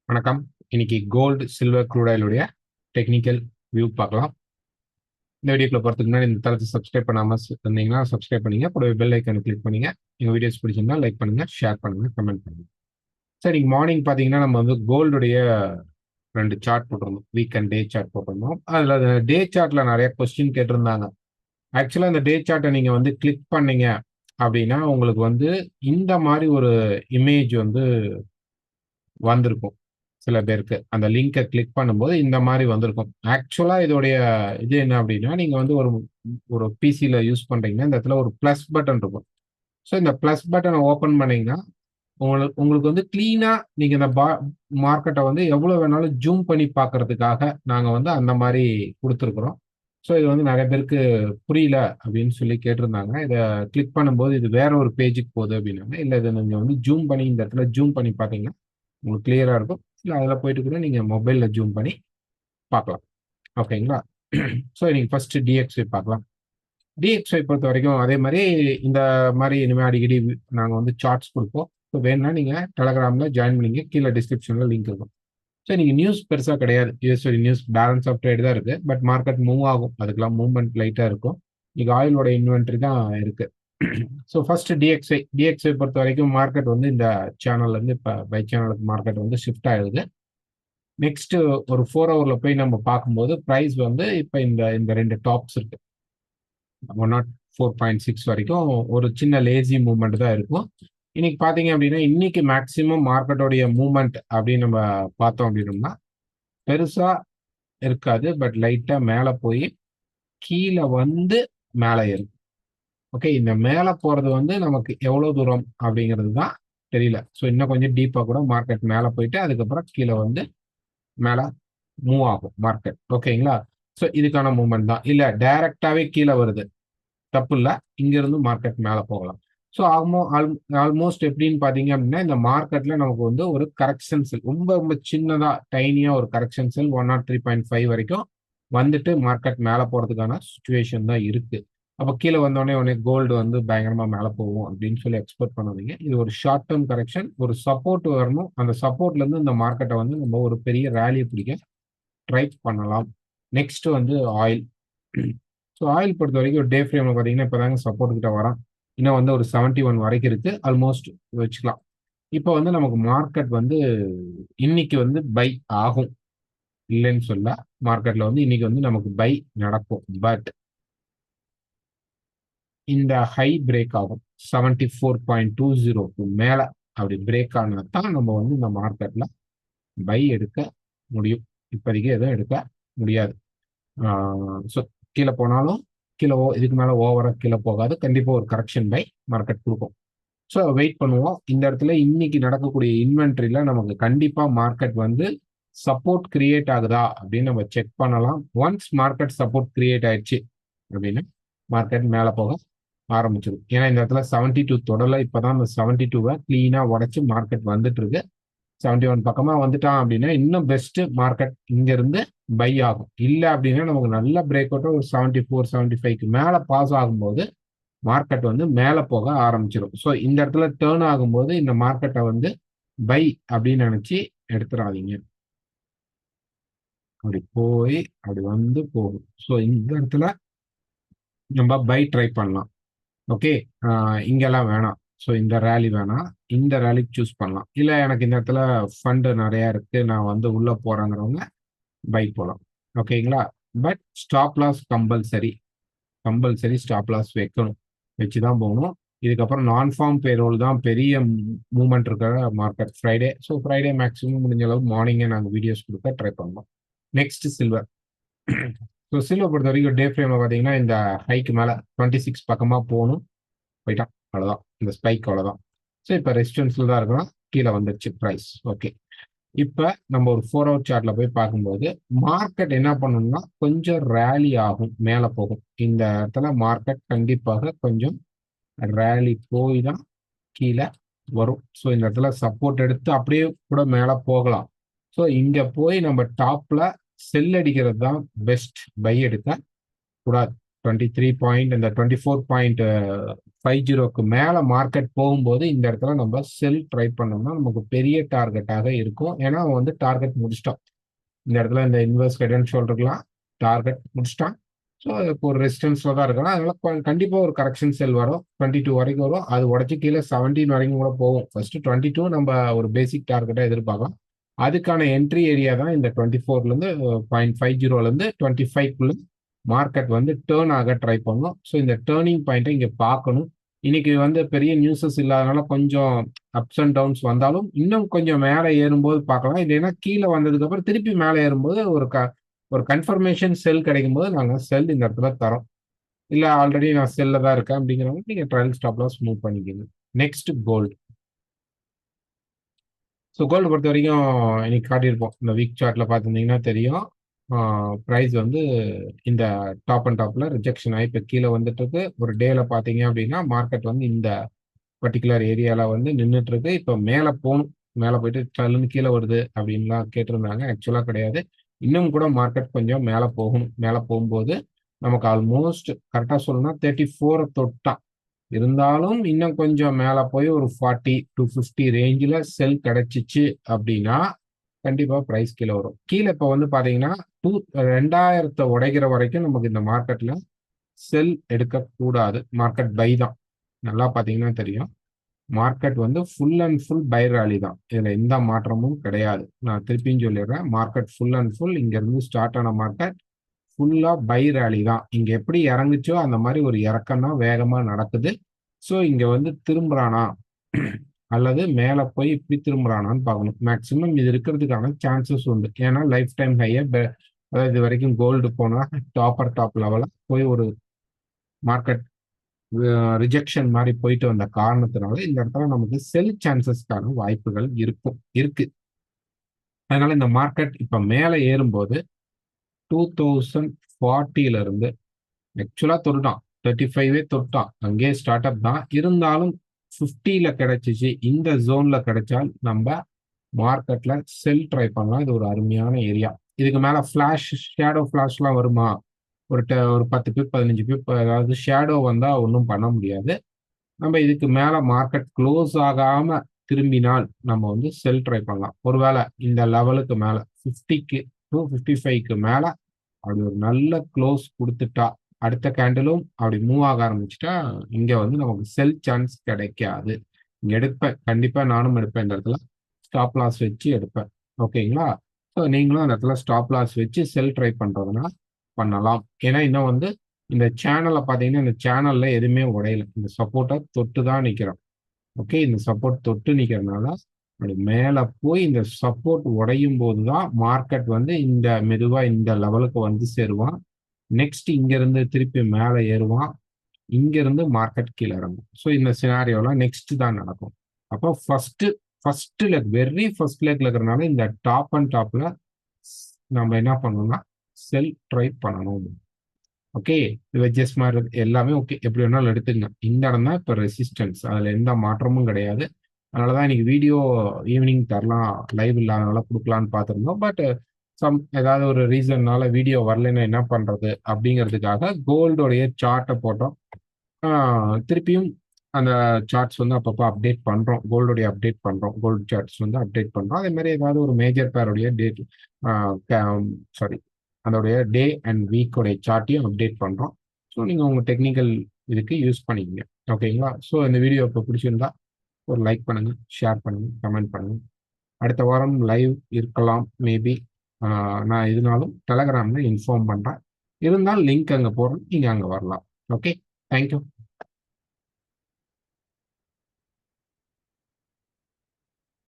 வணக்கம். இன்னைக்கு gold, silver, crude ஆயிலுடைய டெக்னிக்கல் வியூ பார்க்கலாம். இந்த வீடியோக்குள்ள போறதுக்கு முன்னாடி இந்த தளத்தை சப்ஸ்கிரைப் பண்ணாம இருந்தீங்கன்னா சப்ஸ்கிரைப் பண்ணுங்க. கூடவே பெல் ஐக்கானை கிளிக் பண்ணுங்க. எங்க வீடியோஸ் பிடிச்சிருந்தா லைக் பண்ணுங்க, ஷேர் பண்ணுங்க, கமெண்ட் பண்ணுங்க. சரி, இன்னைக்கு மார்னிங் பார்த்தீங்கன்னா நம்ம வந்து கோல்டுடைய 2 சார்ட் போட்டிருந்தோம். வீக் அண்ட் டே சார்ட் போட்டிருந்தோம். அதுல டே சார்ட்ல நிறைய கொஸ்டின் கேட்டிருந்தாங்க. ஆக்சுவலா இந்த டே சார்ட்டை நீங்க வந்து கிளிக் பண்ணீங்க அப்படின்னா உங்களுக்கு வந்து இந்த மாதிரி ஒரு இமேஜ் வந்து வந்திருக்கும். சில பேருக்கு அந்த லிங்கை கிளிக் பண்ணும்போது இந்த மாதிரி வந்திருக்கும். ஆக்சுவலா இதோடைய இது என்ன அப்படின்னா, நீங்க வந்து ஒரு ஒரு பிசில யூஸ் பண்றீங்கன்னா, இந்த இடத்துல ஒரு பிளஸ் பட்டன் இருக்கும். ஸோ இந்த பிளஸ் பட்டனை ஓப்பன் பண்ணீங்கன்னா, உங்களுக்கு உங்களுக்கு வந்து கிளீனா நீங்க இந்த மார்க்கெட்டை வந்து எவ்வளவு வேணாலும் ஜூம் பண்ணி பார்க்கறதுக்காக நாங்க வந்து அந்த மாதிரி கொடுத்துருக்குறோம். ஸோ இது வந்து நிறைய பேருக்கு புரியல அப்படின்னு சொல்லி கேட்டிருந்தாங்க. இதை கிளிக் பண்ணும்போது இது வேற ஒரு பேஜுக்கு போகுது அப்படின்னாங்க. இல்லை இதை நீங்க வந்து ஜூம் பண்ணி இந்த இடத்துல ஜூம் பண்ணி பார்த்தீங்கன்னா உங்களுக்கு கிளியரா இருக்கும். இல்ல அதுல போயிட்டு கூட நீங்க மொபைல்ல ஜூம் பண்ணி பார்க்கலாம். ஓகேங்களா? ஸோ இன்னைக்கு ஃபர்ஸ்ட் DXY பார்க்கலாம். DXY பொறுத்தவரைக்கும் அதே மாரி இந்த மாரி இனிமே அடிக்கடி நாங்க வந்து சார்ட்ஸ் குடுப்போம். ஸோ வேணும்னா நீங்க டெலகிராம்ல ஜாயின் பண்ணிங்க. கீழ டிஸ்கிரிப்ஷன்ல லிங்க் இருக்கும். ஸோ இன்னைக்கு நியூஸ் பெருசா கிடையாது. யுஎஸ்ஓடி நியூஸ் பேலன்ஸ் ஆஃப் ட்ரேட் தான் இருக்கு. பட் மார்க்கெட் மூவ் ஆகும். அதுக்கெல்லாம் மூவ்மெண்ட் லைட்டா இருக்கும். இன்னைக்கு ஆயிலோட இன்வென்டரி தான் இருக்கு. So first DXY. DXY பொறுத்தவரைக்கும் மார்க்கெட் வந்து இந்த சேனல்ல இருந்து இப்ப பை சேனலுக்கு மார்க்கெட் வந்து ஷிஃப்ட் ஆகுது. நெக்ஸ்ட் ஒரு 4 ஹவர்ல போய் நம்ம பார்க்கும்போது பிரைஸ் வந்து இப்ப இந்த இந்த 2 டாப்ஸ் இருக்கு. 104.6 வரைக்கும் ஒரு சின்ன லேசி மூவ்மெண்ட் தான் இருக்கும். இன்னைக்கு பாத்தீங்க அப்படின்னா, இன்னைக்கு மேக்சிமம் மார்க்கெட்டோடைய மூவ்மெண்ட் அப்படின்னு நம்ம பார்த்தோம் அப்படின்னோம்னா, பெருசா இருக்காது. பட் லைட்டா மேல போய் கீழ வந்து மேல ஏறும். ஓகே. இந்த மேல போறது வந்து நமக்கு எவ்வளவு தூரம் அப்படிங்கிறது தான் தெரியல. ஸோ இன்னும் கொஞ்சம் டீப்பா கூட மார்க்கெட் மேல போயிட்டு அதுக்கப்புறம் கீழ வந்து மேல மூவ் ஆகும் மார்க்கெட். ஓகேங்களா? ஸோ இதுக்கான மூவ்மெண்ட் தான். இல்ல டைரக்ட்டாவே கீழ வருது. தப்பு இல்ல. இங்க இருந்து மார்க்கெட் மேல போகலாம். ஸோ ஆல்மோஸ்ட் எப்படின்னு பார்த்தீங்க அப்படின்னா, இந்த மார்க்கெட்ல நமக்கு வந்து ஒரு கரெக்ஷன் செல் ரொம்ப ரொம்ப சின்னதா டைனியா ஒரு கரெக்ஷன் செல் 103.5 வரைக்கும் வந்துட்டு மார்க்கெட் மேல போறதுக்கான சிச்சுவேஷன் தான் இருக்கு. அப்ப கீழ வந்தோனே கோல்டு வந்து பயங்கரமா மேல போகும் அப்படின்னு சொல்லி எக்ஸ்பெக்ட் பண்ணாதீங்க. இது ஒரு ஷார்ட் டெர்ம் கரெக்ஷன். ஒரு சப்போர்ட் வரணும். அந்த சப்போர்ட்ல இருந்து இந்த மார்க்கெட்ட வந்து நம்ம ஒரு பெரிய ராலி பிடிக்க ட்ரை பண்ணலாம். நெக்ஸ்ட் வந்து ஆயில். ஸோ ஆயில் பொறுத்தவரைக்கும் டே ஃப்ரேம்ல பார்த்தீங்கன்னா, இப்பதாங்க சப்போர்ட் கிட்ட வரான். இன்னும் வந்து ஒரு 71 வரைக்கும் இருக்கு. ஆல்மோஸ்ட் வச்சுக்கலாம். இப்ப வந்து நமக்கு மார்க்கெட் வந்து இன்னைக்கு வந்து பை ஆகும். இல்லைன்னு சொல்ல. மார்க்கெட்ல வந்து இன்னைக்கு வந்து நமக்கு பை நடக்கும். பட் இந்த ஹை பிரேக் ஆகும். 74.20க்கு மேல அப்படி பிரேக் ஆனா தான் நம்ம வந்து இந்த மார்க்கெட்ல பை எடுக்க முடியும். இப்போதைக்கு எதுவும் எடுக்க முடியாது. ஸோ கீழே போனாலும் கீழே இதுக்கு மேலே ஓவராக கீழே போகாது. கண்டிப்பாக ஒரு கரெக்ஷன் பை மார்க்கெட் கொடுக்கும். ஸோ வெயிட் பண்ணுவோம். இந்த இடத்துல இன்னைக்கு நடக்கக்கூடிய இன்வென்ட்ரியில நமக்கு கண்டிப்பாக மார்க்கெட் வந்து சப்போர்ட் கிரியேட் ஆகுதா அப்படின்னு நம்ம செக் பண்ணலாம். ஒன்ஸ் மார்க்கெட் சப்போர்ட் கிரியேட் ஆயிடுச்சு அப்படின்னு மார்க்கெட் மேலே போக ஆரம்பிச்சிடும். ஏன்னா இந்த இடத்துல 72 தொடல இப்பதான் அந்த 72வை கிளீனா உடைச்சு மார்க்கெட் வந்துட்டு இருக்கு. 71 பக்கமா வந்துட்டான் அப்படின்னா இன்னும் பெஸ்ட் மார்க்கெட் இங்க இருந்து பை ஆகும். இல்ல அப்படின்னா நமக்கு நல்ல பிரேக் அவுட் ஒரு 74 75க்கு மேல பாஸ் ஆகும்போது மார்க்கெட் வந்து மேல போக ஆரம்பிச்சிடும். ஸோ இந்த இடத்துல டேர்ன் ஆகும்போது இந்த மார்க்கெட்டை வந்து பை அப்படின்னு நினைச்சு எடுத்துடாதீங்க. அப்படி போய் அப்படி வந்து போகும். ஸோ இந்த இடத்துல நம்ம பை ட்ரை பண்ணலாம். ஓகே. இங்கெல்லாம் வேணாம். ஸோ இந்த ரேலி வேணாம். இந்த ரேலிக்கு சூஸ் பண்ணலாம். இல்ல எனக்கு இந்த இடத்துல ஃபண்ட் நிறைய இருக்கு. நான் வந்து உள்ள போறேங்கிறவங்க பை போலாம். ஓகேங்களா? But stop loss compulsory. Compulsory stop loss வைக்கணும். வச்சு தான் போகணும். இதுக்கப்புறம் நான் ஃபார்ம் பேரோல் தான் பெரிய மூவ்மெண்ட் இருக்கிற market Friday. So Friday maximum முடிஞ்ச அளவு மார்னிங்கே நாங்கள் வீடியோஸ் கொடுக்க ட்ரை பண்ணுவோம். Next silver. ஸோ சில்வர் பொறுத்த வரைக்கும் டே ஃப்ரேம்ல பார்த்தீங்கன்னா இந்த ஹைக்கு மேலே 26 பக்கமாக போகணும். போயிட்டான். அவ்வளோதான். இந்த ஸ்பைக் அவ்வளோதான். ஸோ இப்போ ரெசிஸ்டன்ஸ்ல தான் இருக்கிறோம். கீழே வந்துருச்சு ப்ரைஸ். ஓகே. இப்ப நம்ம ஒரு 4 ஹவர் சார்ட்ல போய் பார்க்கும்போது மார்க்கெட் என்ன பண்ணணும்னா கொஞ்சம் ரேலி ஆகும். மேல போகும். இந்த இடத்துல மார்க்கெட் கண்டிப்பாக கொஞ்சம் ரேலி போய் தான் கீழே வரும். ஸோ இந்த இடத்துல சப்போர்ட் எடுத்து அப்படியே கூட மேல போகலாம். ஸோ இங்க போய் நம்ம டாப்ல செல் அடிக்கிறது தான் பெஸ்ட். பை எடுக்க கூடாது. 23 பாயிண்ட் இந்த 24.50க்கு மேல மார்க்கெட் போகும்போது இந்த இடத்துல நம்ம செல் ட்ரை பண்ணோம்னா நமக்கு பெரிய டார்கெட்டாக இருக்கும். ஏன்னா அவன் வந்து டார்கெட் முடிச்சிட்டான். இந்த இடத்துல இந்த இன்வெர்ஸ் ஹெட் அண்ட் ஷோல்டருக்குலாம் டார்கெட் முடிச்சிட்டான். ஸோ இப்போ ஒரு ரெசிஸ்டன்ஸ்ல தான் இருக்கலாம். அதனால கண்டிப்பா ஒரு கரெக்ஷன் செல் வரும். 22 வரைக்கும் வரும். அது உடச்சி கீழே 17 வரைக்கும் கூட போகும். ஃபர்ஸ்ட் 22 நம்ம ஒரு பேசிக் டார்கெட்டா எதிர்பார்க்கலாம். அதுக்கான என்ட்ரி ஏரியா தான் இந்த 24லேருந்து 0.50லேருந்து 25க்குள்ள மார்க்கெட் வந்து டேர்ன் ஆக ட்ரை பண்ணும். ஸோ இந்த டேர்னிங் பாயிண்ட்டை இங்கே பார்க்கணும். இன்னைக்கு வந்து பெரிய நியூஸஸ் இல்லாதனால கொஞ்சம் அப்ஸ் அண்ட் டவுன்ஸ் வந்தாலும் இன்னும் கொஞ்சம் மேலே ஏறும்போது பார்க்கலாம். இல்லைன்னா கீழே வந்ததுக்கு அப்புறம் திருப்பி மேலே ஏறும்போது ஒரு கன்ஃபர்மேஷன் செல் கிடைக்கும் போது நாங்கள் செல் இந்த இடத்துல தரோம். இல்லை ஆல்ரெடி நான் செல்ல தான் இருக்கேன் அப்படிங்கிறவங்க நீங்கள் ட்ரையல் ஸ்டாப் லாஸ் மூவ் பண்ணிக்கணும். Next gold. ஸோ கோல்டு பொறுத்த வரைக்கும் இன்னைக்கு காட்டியிருப்போம். இந்த வீக் சார்ட்ல பார்த்துருந்தீங்கன்னா தெரியும். ப்ரைஸ் வந்து இந்த டாப் அண்ட் டாப்ல ரிஜெக்ஷன் ஆகி இப்போ கீழே வந்துட்டு இருக்கு. ஒரு டேல பார்த்தீங்க அப்படின்னா மார்க்கெட் வந்து இந்த பர்டிகுலர் ஏரியால வந்து நின்றுட்டு இருக்கு. இப்போ மேலே போகணும், மேலே போயிட்டு டல்லுன்னு கீழே வருது அப்படின்லாம் கேட்டிருந்தாங்க. ஆக்சுவலாக கிடையாது. இன்னும் கூட மார்க்கெட் கொஞ்சம் மேலே போகணும். மேலே போகும்போது நமக்கு ஆல்மோஸ்ட் கரெக்டாக சொல்லணும்னா 34 தொட்டான். இருந்தாலும் இன்னும் கொஞ்சம் மேலே போய் ஒரு 40 to 50 ரேஞ்சில் செல் கிடைச்சிச்சு அப்படின்னா கண்டிப்பா பிரைஸ் கீழே வரும். கீழே இப்போ வந்து பாத்தீங்கன்னா 2000 உடைக்கிற வரைக்கும் நமக்கு இந்த மார்க்கெட்ல செல் எடுக்கக்கூடாது. மார்க்கெட் பை தான். நல்லா பாத்தீங்கன்னா தெரியும். மார்க்கெட் வந்து ஃபுல் அண்ட் ஃபுல் பை ராலி தான். இதுல எந்த மாற்றமும் கிடையாது. நான் திருப்பியும் சொல்லிடுறேன். மார்க்கெட் ஃபுல் அண்ட் ஃபுல் இங்க இருந்து ஸ்டார்ட் ஆன மார்க்கெட் ஃபுல்லா பை ராலி தான். இங்க எப்படி இறங்குச்சோ அந்த மாதிரி ஒரு இறக்கம் தான் வேகமா நடக்குது. ஸோ இங்க வந்து திரும்புறானா அல்லது மேலே போய் இப்படி திரும்புறானான்னு பார்க்கணும். மேக்சிமம் இது இருக்கிறதுக்கான சான்சஸ் உண்டு. ஏன்னா லைஃப் டைம் ஹையை அதாவது இது வரைக்கும் கோல்டு போனால் டாப் லெவலில் போய் ஒரு மார்க்கெட் ரிஜெக்ஷன் மாதிரி போயிட்டு வந்த காரணத்தினால இந்த இடத்துல நமக்கு செல் சான்சஸ்க்கான வாய்ப்புகள் இருக்கு. அதனால இந்த மார்க்கெட் இப்போ மேலே ஏறும்போது 2040 இருந்து ஆக்சுவலா தொட்டான் 35 தொட்டான். அங்கேயே ஸ்டார்ட் அப் தான். இருந்தாலும் 50ல கிடைச்சிச்சு. இந்த ஜோன்ல கிடைச்சால் நம்ம மார்க்கெட்ல செல் ட்ரை பண்ணலாம். இது ஒரு அருமையான ஏரியா. இதுக்கு மேல ஃபிளாஷ் ஷேடோ ஃபிளாஷ்லாம் வருமா? ஒரு 10 பிப் 15 பிப் ஏதாவது ஷேடோ வந்தா ஒன்றும் பண்ண முடியாது. நம்ம இதுக்கு மேல மார்க்கெட் க்ளோஸ் ஆகாம திரும்பினால் நம்ம வந்து செல் ட்ரை பண்ணலாம். ஒருவேளை இந்த லெவலுக்கு மேல 50க்கு to 55க்கு மேல அப்படி ஒரு நல்ல க்ளோஸ் கொடுத்துட்டா அடுத்த கேண்டிலும் அப்படி மூவ் ஆக ஆரம்பிச்சுட்டா இங்க வந்து நமக்கு செல் சான்ஸ் கிடைக்காது. இங்க எடுப்பேன், கண்டிப்பா நானும் எடுப்பேன். இந்த இடத்துல ஸ்டாப் லாஸ் வச்சு எடுப்பேன். ஓகேங்களா? ஸோ நீங்களும் அந்த இடத்துல ஸ்டாப் லாஸ் வச்சு செல் ட்ரை பண்றதுனா பண்ணலாம். ஏன்னா இன்னும் வந்து இந்த சேனலை பார்த்தீங்கன்னா இந்த சேனல்ல எதுவுமே உடையல. இந்த சப்போர்ட்டை தொட்டு தான் நிற்கிறோம். ஓகே, இந்த சப்போர்ட் தொட்டு நிற்கிறதுனால அப்படி மேலே போய் இந்த சப்போர்ட் உடையும் போது தான் மார்க்கெட் வந்து இந்த மெதுவா இந்த லெவலுக்கு வந்து சேருவான். நெக்ஸ்ட் இங்க இருந்து திருப்பி மேலே ஏறுவான். இங்க இருந்து மார்க்கெட் கீழே இறங்கும். ஸோ இந்த சினாரியோலாம் நெக்ஸ்ட் தான் நடக்கும். அப்போ ஃபர்ஸ்ட் லெக் வெரி ஃபர்ஸ்ட் லெக்ல இருக்கிறனால இந்த டாப் அண்ட் டாப்ல நம்ம என்ன பண்ணணும்னா செல் ட்ரை பண்ணணும். ஓகே, வெஜ்ஜஸ் மாதிரி எல்லாமே ஓகே, எப்படி வேணாலும் எடுத்துங்க. இந்த இடம் தான் இப்போ ரெசிஸ்டன்ஸ். அதில் எந்த மாற்றமும் கிடையாது. அதனால தான் இன்னைக்கு வீடியோ ஈவினிங் தரலாம், லைவ் இல்லாதனால கொடுக்கலான்னு பார்த்துருந்தோம். பட் ஏதாவது ஒரு ரீசன்னால வீடியோ வரலன்னா என்ன பண்றது அப்படிங்கிறதுக்காக கோல்டோடைய சார்ட்டை போட்டோம். திருப்பியும் அந்த சார்ட்ஸ் வந்து அப்பப்போ அப்டேட் பண்றோம். கோல்டோடைய அப்டேட் பண்றோம். கோல்டு சார்ட்ஸ் வந்து அப்டேட் பண்றோம். அதே மாதிரி ஏதாவது ஒரு மேஜர் பேருடைய டேட் அதோடைய டே அண்ட் வீக்கோடைய சார்ட்டையும் அப்டேட் பண்றோம். ஸோ நீங்க உங்க டெக்னிக்கல் இதுக்கு யூஸ் பண்ணிக்கங்க. ஓகேங்களா? ஸோ இந்த வீடியோ இப்போ பிடிச்சிருந்தா ஒரு லைக் பண்ணுங்க, ஷேர் பண்ணுங்க, கமெண்ட் பண்ணுங்க. அடுத்த வாரம் லைவ் இருக்கலாம் மேபி. நான் இதனாலும் டெலகிராம்ல இன்ஃபார்ம் பண்றேன். இருந்தால் லிங்க் அங்கே போடுறேன், நீங்க அங்கே வரலாம். Okay, thank you.